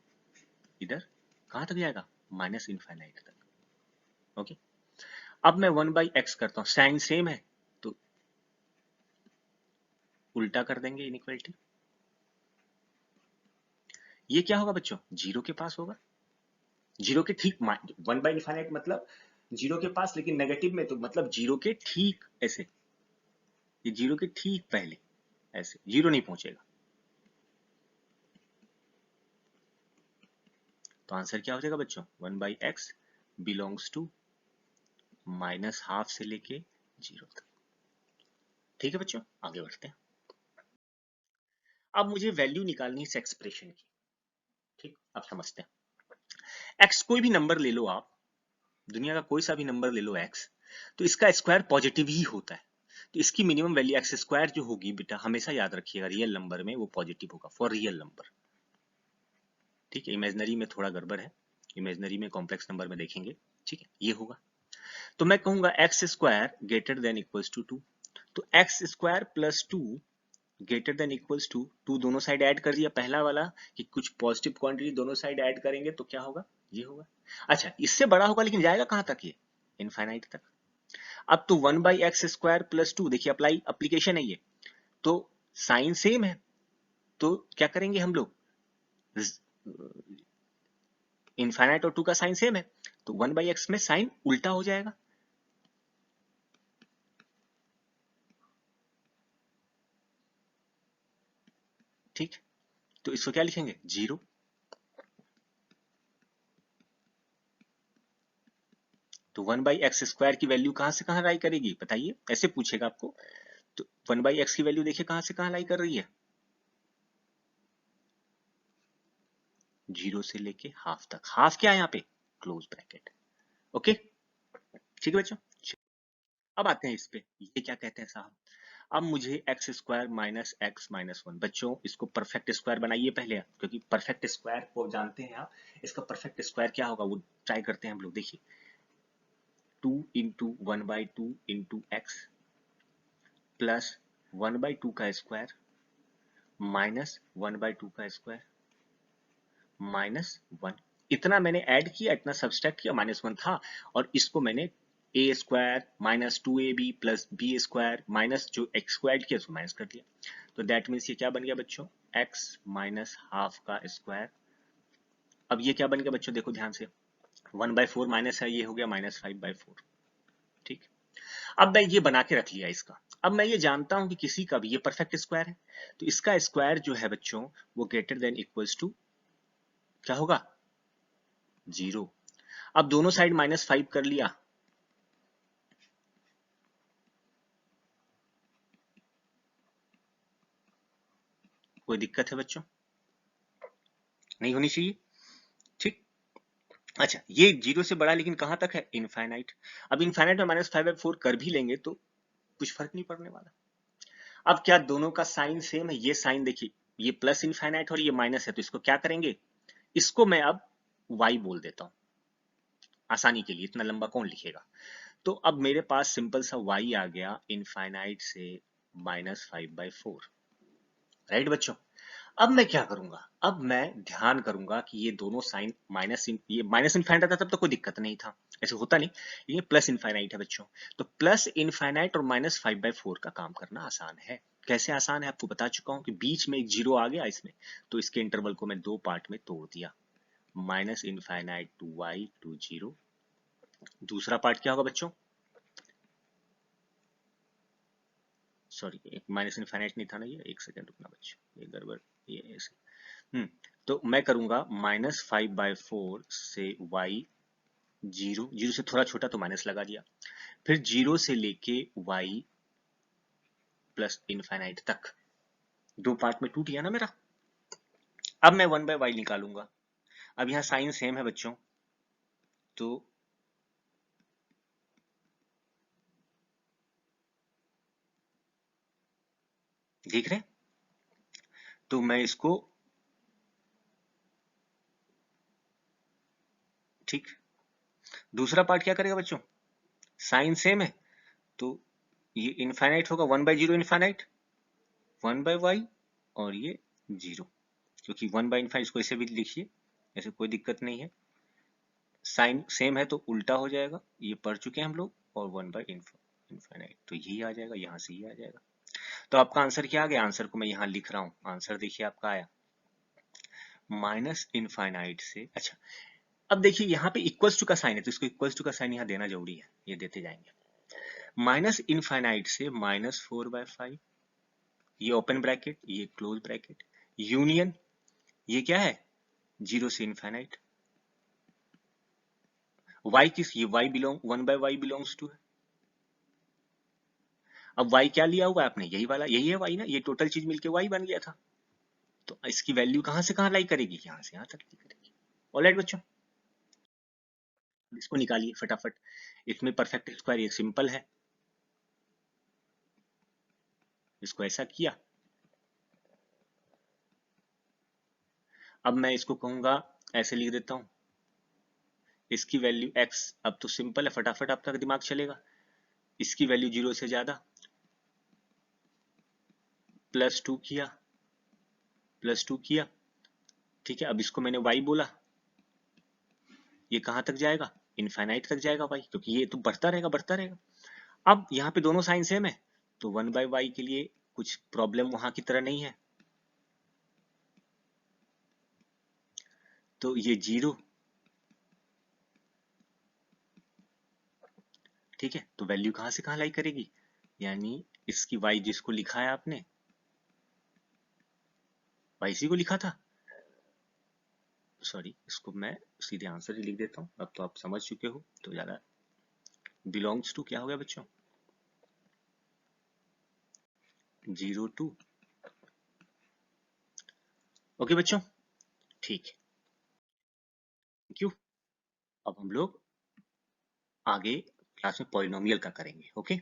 इधर कहां तक जाएगा, माइनस इनफाइनाइट तक। ओके, अब मैं 1/x करता हूं, साइन सेम है तो उल्टा कर देंगे इनइक्वालिटी। ये क्या होगा बच्चों, 0 के पास होगा, 0 के ठीक, 1/∞ मतलब 0 के पास, लेकिन नेगेटिव में तो मतलब 0 के ठीक ऐसे, ये 0 के ठीक पहले ऐसे, 0 नहीं पहुंचेगा। तो आंसर क्या हो जाएगा बच्चों, 1/x बिलोंग्स टू -½ से लेके 0 तक। ठीक है बच्चों, आगे बढ़ते हैं। अब मुझे वैल्यू निकालनी है इस एक्सप्रेशन की। ठीक, अब समझते हैं। x कोई भी नंबर ले लो आप, दुनिया का कोई सा भी नंबर ले लो x, तो इसका स्क्वायर पॉजिटिव ही होता है, तो इसकी मिनिमम वैल्यू x स्क्वायर जो होगी बेटा, हमेशा याद रखिएगा रियल नंबर में वो पॉजिटिव होगा, फॉर रियल नंबर। ठीक है, इमेजिनरी में थोड़ा गड़बड़ है, इमेजिनरी में कॉम्प्लेक्स नंबर में देखेंगे। ठीक है, ये होगा, तो मैं कहूंगा x square greater than equals to 2, तो x square plus 2 greater than equals to 2, दोनों साइड ऐड कर दिया, पहला वाला कि कुछ पॉजिटिव क्वांटिटी दोनों साइड ऐड करेंगे तो क्या होगा, ये होगा। अच्छा, इससे बड़ा होगा लेकिन जाएगा कहां तक, ये इनफाइनाइट तक। अब तो 1/x स्क्वायर प्लस 2, देखिए अप्लाई एप्लीकेशन है ये, तो साइन सेम है तो क्या करेंगे हम लोग, इनफाइनाइट और 2 का साइन सेम है तो 1/x में साइन उल्टा हो जाएगा। ठीक, तो इसको क्या लिखेंगे, 0। तो 1/x स्क्वायर की वैल्यू कहां से कहां लाई करेगी बताइए, ऐसे पूछेगा आपको, तो 1/x की वैल्यू देखिए कहां से कहां लाई कर रही है, 0 से लेके हाफ तक। हाफ क्या है यहाँ पे, क्लोज ब्रैकेट। ओके, ठीक है बच्चों। अब आते हैं इस पे, ये क्या कहते हैं साहब, अब मुझे x square minus x minus 1, बच्चों इसको परफेक्ट स्क्वायर बनाइए पहले, क्योंकि परफेक्ट स्क्वायर को जानते हैं आप, इसका परफेक्ट स्क्वायर क्या होगा वो ट्राई करते हैं हम लोग। देखिए 2 इंटू 1/2 इंटू एक्स प्लस 1/2 का स्क्वायर माइनस 1/2 का स्क्वायर -1, इतना मैंने ऐड किया, इतना सब्सट्रैक्ट किया, -1 था, और इसको मैंने a square -2ab plus b square minus जो x को ऐड किया उसको माइनस कर दिया, तो दैट मीन्स ये क्या बन गया बच्चों, x माइनस हाफ का स्क्वायर। अब ये क्या बन गया बच्चों, देखो ध्यान से, 1/4 माइनस है, ये हो गया -5/4। ठीक, अब मैं ये बना के रख लिया इसका, अब मैं ये जानता हूं कि किसी का भी ये परफेक्ट स्क्वायर है, तो इसका स्क्वायर जो है बच्चों वो ग्रेटर देन इक्वल्स टू क्या होगा, 0। अब दोनों साइड -5 कर लिया, कोई दिक्कत है बच्चों, नहीं होनी चाहिए, ठीक। अच्छा, ये 0 से बड़ा लेकिन कहां तक है, इनफाइनाइट। अब इनफाइनाइट में -5/4 कर भी लेंगे तो कुछ फर्क नहीं पड़ने वाला। अब क्या दोनों का साइन सेम है, ये साइन देखिए, ये प्लस इनफाइनाइट और ये माइनस है, तो इसको क्या करेंगे, इसको मैं अब y बोल देता हूं आसानी के लिए, इतना लंबा कौन लिखेगा। तो अब मेरे पास सिंपल सा y आ गया इनफाइनाइट से -5/4, राइट बच्चों। अब मैं क्या करूंगा, अब मैं ध्यान करूंगा कि ये दोनों साइन ये माइनस इनफाइनाइट था तब तो कोई दिक्कत नहीं था, ऐसे होता नहीं, ये प्लस इनफाइनाइट है बच्चों, तो प्लस इनफाइनाइट और -5/4 का काम करना आसान है। कैसे आसान है आपको बता चुका हूं कि बीच में एक 0 आ गया इसमें, तो इसके इंटरवल को मैं 2 पार्ट में तोड़ दिया, minus infinite to y to 0। दूसरा पार्ट क्या होगा बच्चों, सॉरी एक माइनस इनफाइनाइट नहीं था ना, ये एक सेकंड रुकना बच्चों, ये गड़बड़, ये ऐसे, तो मैं करूंगा -5/4 से y 0 से थोड़ा छोटा तो माइनस लगा दिया, फिर 0 से लेके y प्लस इनफाइनाइट तक, 2 पार्ट में टूट गया ना मेरा। अब मैं 1/y निकालूंगा, अब यहाँ साइन सेम है बच्चों, तो देख रहे हैं, तो मैं इसको, ठीक, दूसरा पार्ट क्या करेगा बच्चों, साइन सेम है, तो ये इनफाइनाइट होगा 1/0 इनफाइनाइट 1/y, और ये 0, क्योंकि 1/इनफाइनाइट इसको ऐसे भी लिखिए, ऐसे कोई दिक्कत नहीं है, साइन सेम है तो उल्टा हो जाएगा, ये पढ़ चुके हैं हम लोग, और 1/इनफाइनाइट, तो यही आ जाएगा, यहां से ही आ जाएगा। तो आपका आंसर क्या आ गया, आंसर को मैं यहाँ लिख रहा हूँ, आंसर देखिए आपका आया माइनस इनफाइनाइट से। अच्छा, अब देखिए यहाँ पे इक्वल्स टू का साइन है, तो इसको इक्वल्स टू का साइन यहाँ देना जरूरी है, ये देते जाएंगे, माइनस इनफाइनाइट से -4/5, ये ओपन ब्रैकेट ये क्लोज ब्रैकेट, यूनियन ये क्या है, 0 से इनफाइनाइट, y किस, ये y belong 1/y belongs to है। अब y क्या लिया हुआ है आपने, यही वाला, यही है y ना, ये टोटल चीज मिलके y बन गया था, तो इसकी वैल्यू कहां से कहां लाई करेगी, यहां से यहां तक लाई करेगी। ऑलराइट बच्चों, इसको निकालिए फटाफट, इसमें परफेक्ट स्क्वायर ये सिंपल है, इसको ऐसा किया, अब मैं इसको कहूंगा, ऐसे लिख देता हूं, इसकी वैल्यू x, अब तो सिंपल है, फटाफट आपका दिमाग चलेगा, इसकी वैल्यू 0 से ज्यादा, +2 किया, +2 किया, ठीक है। अब इसको मैंने y बोला, ये कहां तक जाएगा, इनफाइनाइट तक जाएगा y, क्योंकि ये तो बढ़ता रहेगा बढ़ता रहेगा। अब यहाँ पे दोनों साइन सेम है, तो 1/y के लिए कुछ प्रॉब्लम वहां की तरह नहीं है, तो ये 0, ठीक है, तो वैल्यू कहां से कहां लाई करेगी, यानी इसकी y जिसको लिखा है आपने, yc को लिखा था, सॉरी इसको मैं सीधे आंसर ही लिख देता हूं, अब तो आप समझ चुके हो, तो ज्यादा, बिलोंग्स टू क्या हो गया बच्चों, 0 टू, ओके बच्चों, ठीक है, थैंक यू। अब हम लोग आगे क्लास में पॉलिनोमियल का करेंगे, ओके।